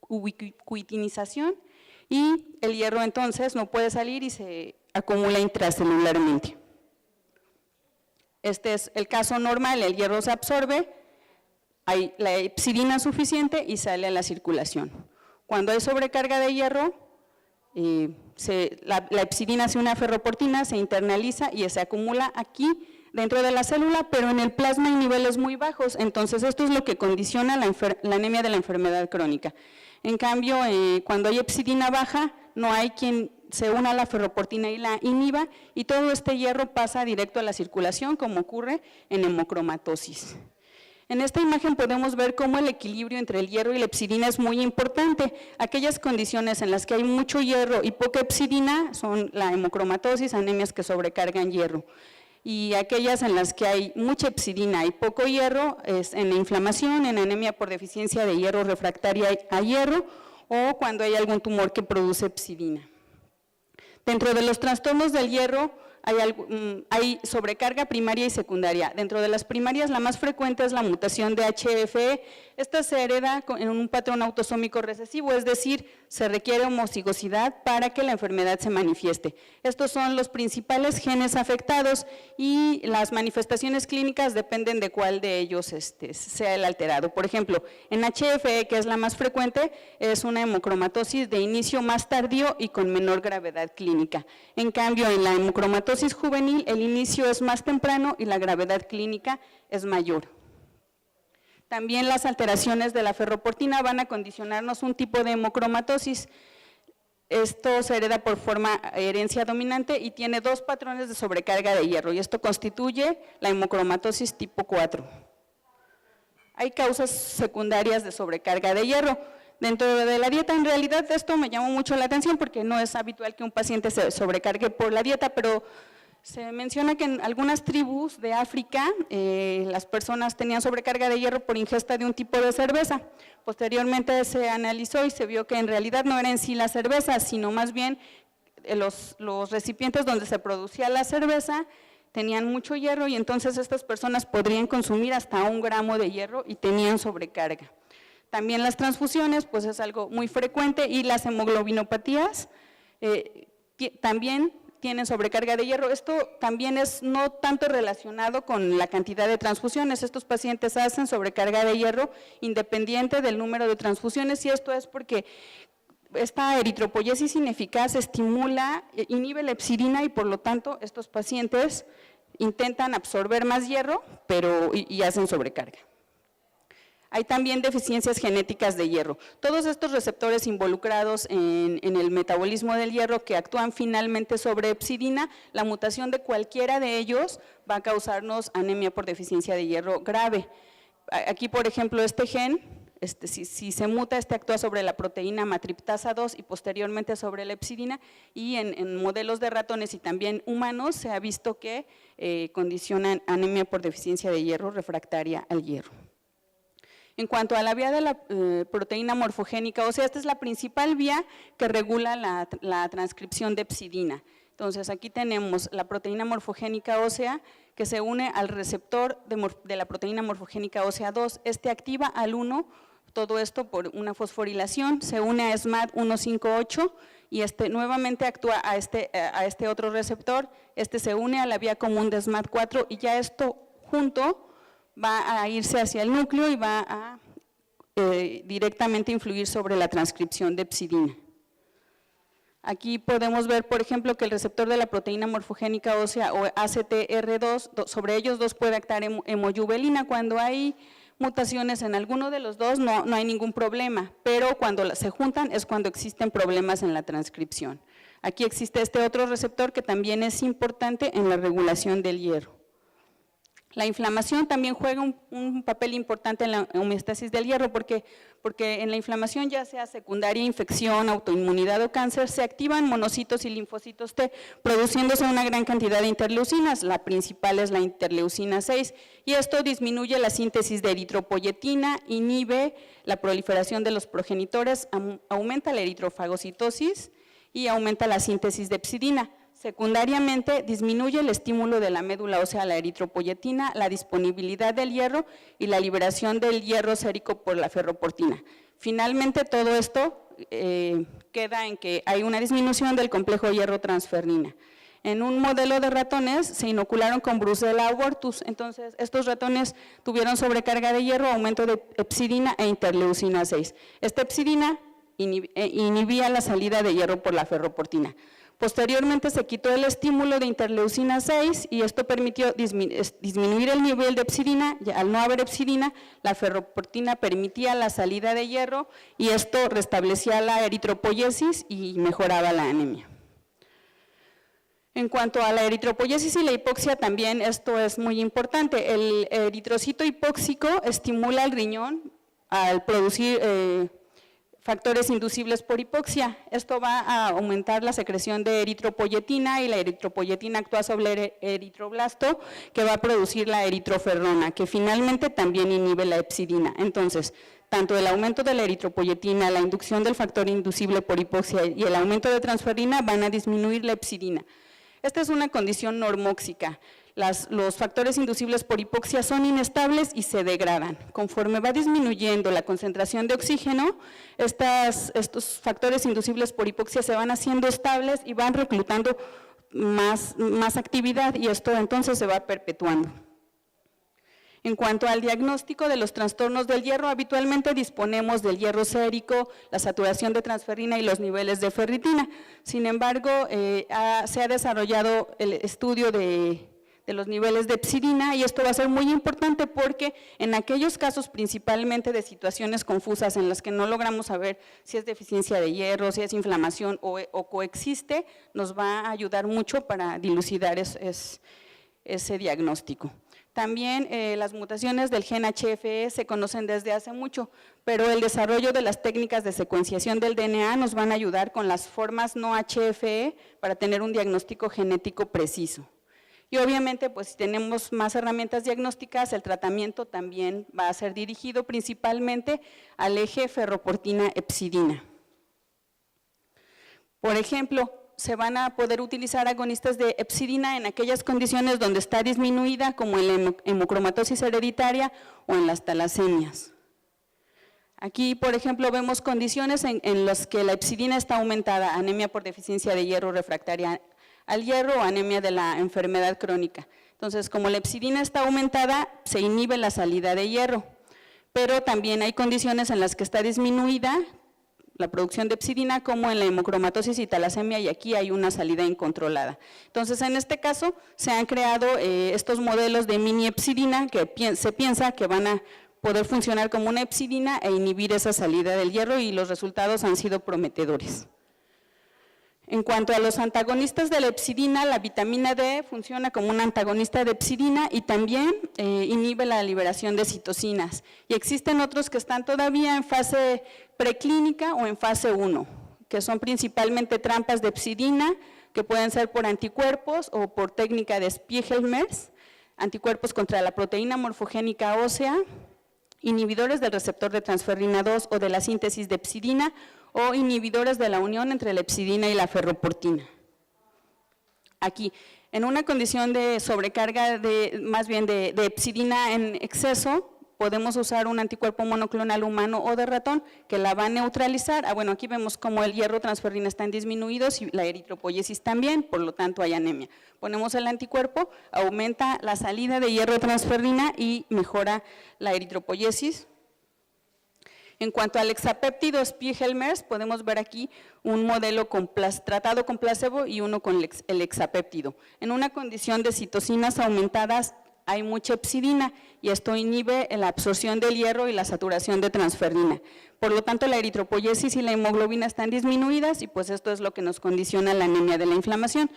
ubiquitinización y el hierro entonces no puede salir y se acumula intracelularmente. Este es el caso normal, el hierro se absorbe, hay la epsidina suficiente y sale a la circulación. Cuando hay sobrecarga de hierro, la epsidina hace una ferroportina, se internaliza y se acumula aquí dentro de la célula, pero en el plasma hay niveles muy bajos, entonces esto es lo que condiciona la anemia de la enfermedad crónica. En cambio, cuando hay epsidina baja, no hay quien se una a la ferroportina y la inhiba, y todo este hierro pasa directo a la circulación, como ocurre en hemocromatosis. En esta imagen podemos ver cómo el equilibrio entre el hierro y la epsidina es muy importante. Aquellas condiciones en las que hay mucho hierro y poca epsidina son la hemocromatosis, anemias que sobrecargan hierro. Y aquellas en las que hay mucha epsidina y poco hierro es en la inflamación, en anemia por deficiencia de hierro refractaria a hierro o cuando hay algún tumor que produce epsidina. Dentro de los trastornos del hierro hay sobrecarga primaria y secundaria. Dentro de las primarias la más frecuente es la mutación de HFE. Esta se hereda en un patrón autosómico recesivo, es decir, se requiere homocigosidad para que la enfermedad se manifieste. Estos son los principales genes afectados y las manifestaciones clínicas dependen de cuál de ellos sea el alterado. Por ejemplo, en HFE, que es la más frecuente, es una hemocromatosis de inicio más tardío y con menor gravedad clínica. En cambio, en la hemocromatosis juvenil, el inicio es más temprano y la gravedad clínica es mayor. También las alteraciones de la ferroportina van a condicionarnos un tipo de hemocromatosis. Esto se hereda por herencia dominante y tiene dos patrones de sobrecarga de hierro y esto constituye la hemocromatosis tipo 4. Hay causas secundarias de sobrecarga de hierro. Dentro de la dieta, en realidad esto me llamó mucho la atención porque no es habitual que un paciente se sobrecargue por la dieta, pero se menciona que en algunas tribus de África las personas tenían sobrecarga de hierro por ingesta de un tipo de cerveza. Posteriormente se analizó y se vio que en realidad no era en sí la cerveza, sino más bien los recipientes donde se producía la cerveza tenían mucho hierro y entonces estas personas podrían consumir hasta 1 gramo de hierro y tenían sobrecarga. También las transfusiones, pues es algo muy frecuente y las hemoglobinopatías también tienen sobrecarga de hierro. Esto también es no tanto relacionado con la cantidad de transfusiones. Estos pacientes hacen sobrecarga de hierro independiente del número de transfusiones y esto es porque esta eritropoyesis ineficaz inhibe la epsidina y por lo tanto estos pacientes intentan absorber más hierro y hacen sobrecarga. Hay también deficiencias genéticas de hierro. Todos estos receptores involucrados en el metabolismo del hierro que actúan finalmente sobre epsidina, la mutación de cualquiera de ellos va a causarnos anemia por deficiencia de hierro grave. Aquí, por ejemplo, este gen, si se muta, actúa sobre la proteína matriptasa 2 y posteriormente sobre la epsidina y en modelos de ratones y también humanos se ha visto que condicionan anemia por deficiencia de hierro refractaria al hierro. En cuanto a la vía de la proteína morfogénica ósea, esta es la principal vía que regula la transcripción de epsidina. Entonces, aquí tenemos la proteína morfogénica ósea que se une al receptor de la proteína morfogénica ósea 2. Este activa al 1, todo esto por una fosforilación, se une a SMAD 158 y nuevamente actúa a este otro receptor, se une a la vía común de SMAD 4 y ya esto junto va a irse hacia el núcleo y va a directamente influir sobre la transcripción de epsidina. Aquí podemos ver, por ejemplo, que el receptor de la proteína morfogénica ósea o ACTR2, sobre ellos dos puede actar hemoyubelina. Cuando hay mutaciones en alguno de los dos no hay ningún problema, pero cuando se juntan es cuando existen problemas en la transcripción. Aquí existe este otro receptor que también es importante en la regulación del hierro. La inflamación también juega un papel importante en la homeostasis del hierro porque en la inflamación, ya sea secundaria, infección, autoinmunidad o cáncer, se activan monocitos y linfocitos T, produciéndose una gran cantidad de interleucinas. La principal es la interleucina 6 y esto disminuye la síntesis de eritropoyetina, inhibe la proliferación de los progenitores, aumenta la eritrofagocitosis y aumenta la síntesis de epsidina. Secundariamente, disminuye el estímulo de la médula ósea a la eritropoyetina, la disponibilidad del hierro y la liberación del hierro sérico por la ferroportina. Finalmente, todo esto queda en que hay una disminución del complejo hierro-transferrina. En un modelo de ratones se inocularon con Brucella abortus, entonces estos ratones tuvieron sobrecarga de hierro, aumento de hepcidina e interleucina 6. Esta hepcidina inhibía la salida de hierro por la ferroportina. Posteriormente se quitó el estímulo de interleucina 6 y esto permitió disminuir el nivel de hepcidina. Al no haber hepcidina, la ferroportina permitía la salida de hierro y esto restablecía la eritropoiesis y mejoraba la anemia. En cuanto a la eritropoiesis y la hipoxia, también esto es muy importante. El eritrocito hipóxico estimula el riñón al producir factores inducibles por hipoxia. Esto va a aumentar la secreción de eritropoyetina y la eritropoyetina actúa sobre el eritroblasto que va a producir la eritroferrona, que finalmente también inhibe la hepcidina. Entonces, tanto el aumento de la eritropoyetina, la inducción del factor inducible por hipoxia y el aumento de transferrina van a disminuir la hepcidina. Esta es una condición normóxica. Los factores inducibles por hipoxia son inestables y se degradan. Conforme va disminuyendo la concentración de oxígeno, estos factores inducibles por hipoxia se van haciendo estables y van reclutando más actividad y esto entonces se va perpetuando. En cuanto al diagnóstico de los trastornos del hierro, habitualmente disponemos del hierro sérico, la saturación de transferrina y los niveles de ferritina. Sin embargo, se ha desarrollado el estudio de los niveles de hepcidina y esto va a ser muy importante porque en aquellos casos principalmente de situaciones confusas en las que no logramos saber si es deficiencia de hierro, si es inflamación o coexiste, nos va a ayudar mucho para dilucidar ese diagnóstico. También las mutaciones del gen HFE se conocen desde hace mucho, pero el desarrollo de las técnicas de secuenciación del DNA nos van a ayudar con las formas no HFE para tener un diagnóstico genético preciso. Y obviamente, pues si tenemos más herramientas diagnósticas, el tratamiento también va a ser dirigido principalmente al eje ferroportina-hepcidina. Por ejemplo, se van a poder utilizar agonistas de hepcidina en aquellas condiciones donde está disminuida, como en la hemocromatosis hereditaria o en las talasemias. Aquí, por ejemplo, vemos condiciones en las que la hepcidina está aumentada, anemia por deficiencia de hierro refractaria al hierro o anemia de la enfermedad crónica. Entonces, como la hepcidina está aumentada, se inhibe la salida de hierro, pero también hay condiciones en las que está disminuida la producción de hepcidina, como en la hemocromatosis y talasemia, y aquí hay una salida incontrolada. Entonces, en este caso, se han creado estos modelos de mini hepcidina que se piensa que van a poder funcionar como una hepcidina e inhibir esa salida del hierro y los resultados han sido prometedores. En cuanto a los antagonistas de la hepcidina, la vitamina D funciona como un antagonista de hepcidina y también inhibe la liberación de citocinas. Y existen otros que están todavía en fase preclínica o en fase 1, que son principalmente trampas de hepcidina, que pueden ser por anticuerpos o por técnica de Spiegelmers, anticuerpos contra la proteína morfogénica ósea, inhibidores del receptor de transferrina 2 o de la síntesis de hepcidina, o inhibidores de la unión entre la hepcidina y la ferroportina. Aquí, en una condición de sobrecarga, más bien de hepcidina en exceso, podemos usar un anticuerpo monoclonal humano o de ratón que la va a neutralizar. Bueno, aquí vemos como el hierro transferrina están disminuidos y la eritropoiesis también, por lo tanto hay anemia. Ponemos el anticuerpo, aumenta la salida de hierro transferrina y mejora la eritropoiesis. En cuanto al hexapéptido Spiegelmers, podemos ver aquí un modelo tratado con placebo y uno con el hexapéptido. En una condición de citocinas aumentadas hay mucha hepcidina y esto inhibe la absorción del hierro y la saturación de transferrina. Por lo tanto, la eritropoiesis y la hemoglobina están disminuidas y pues esto es lo que nos condiciona la anemia de la inflamación.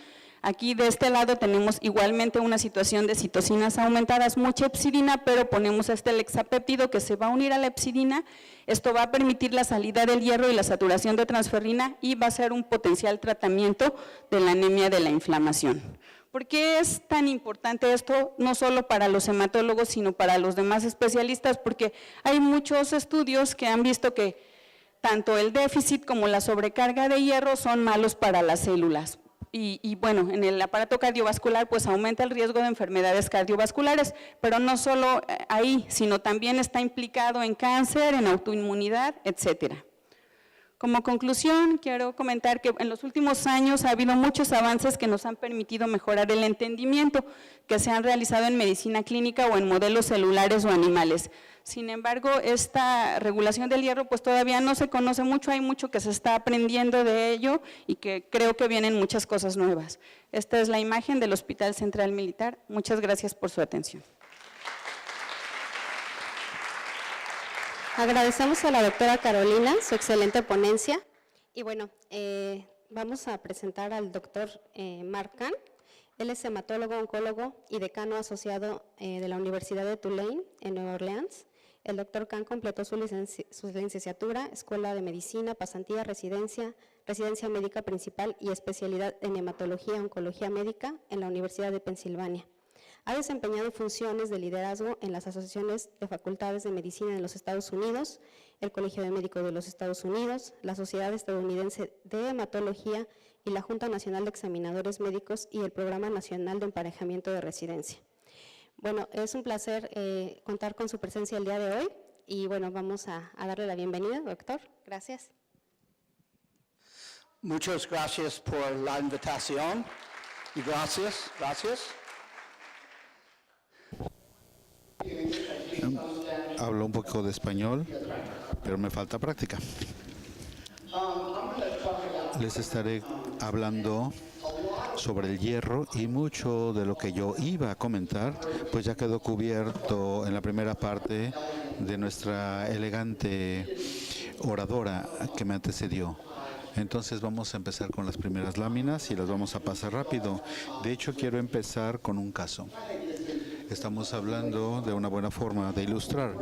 Aquí de este lado tenemos igualmente una situación de citocinas aumentadas, mucha hepcidina, pero ponemos el hexapéptido que se va a unir a la hepcidina. Esto va a permitir la salida del hierro y la saturación de transferrina y va a ser un potencial tratamiento de la anemia de la inflamación. ¿Por qué es tan importante esto? No solo para los hematólogos, sino para los demás especialistas, porque hay muchos estudios que han visto que tanto el déficit como la sobrecarga de hierro son malos para las células. Y bueno, en el aparato cardiovascular pues aumenta el riesgo de enfermedades cardiovasculares, pero no solo ahí, sino también está implicado en cáncer, en autoinmunidad, etcétera. Como conclusión, quiero comentar que en los últimos años ha habido muchos avances que nos han permitido mejorar el entendimiento que se han realizado en medicina clínica o en modelos celulares o animales. Sin embargo, esta regulación del hierro pues todavía no se conoce mucho, hay mucho que se está aprendiendo de ello y que creo que vienen muchas cosas nuevas. Esta es la imagen del Hospital Central Militar. Muchas gracias por su atención. Agradecemos a la doctora Carolina su excelente ponencia y bueno, vamos a presentar al doctor Mark Kahn. Él es hematólogo, oncólogo y decano asociado de la Universidad de Tulane en Nueva Orleans. El doctor Kahn completó su licenciatura, Escuela de Medicina, pasantía, residencia médica principal y especialidad en hematología y oncología médica en la Universidad de Pensilvania. Ha desempeñado funciones de liderazgo en las asociaciones de facultades de medicina de los Estados Unidos, el Colegio de Médicos de los Estados Unidos, la Sociedad Estadounidense de Hematología y la Junta Nacional de Examinadores Médicos y el Programa Nacional de Emparejamiento de Residencia. Bueno, es un placer contar con su presencia el día de hoy y bueno, vamos a darle la bienvenida, doctor. Gracias. Muchas gracias por la invitación y gracias. Hablo un poco de español, pero me falta práctica. Les estaré hablando sobre el hierro y mucho de lo que yo iba a comentar, pues ya quedó cubierto en la primera parte de nuestra elegante oradora que me antecedió. Entonces vamos a empezar con las primeras láminas y las vamos a pasar rápido. De hecho, quiero empezar con un caso. Estamos hablando de una buena forma de ilustrar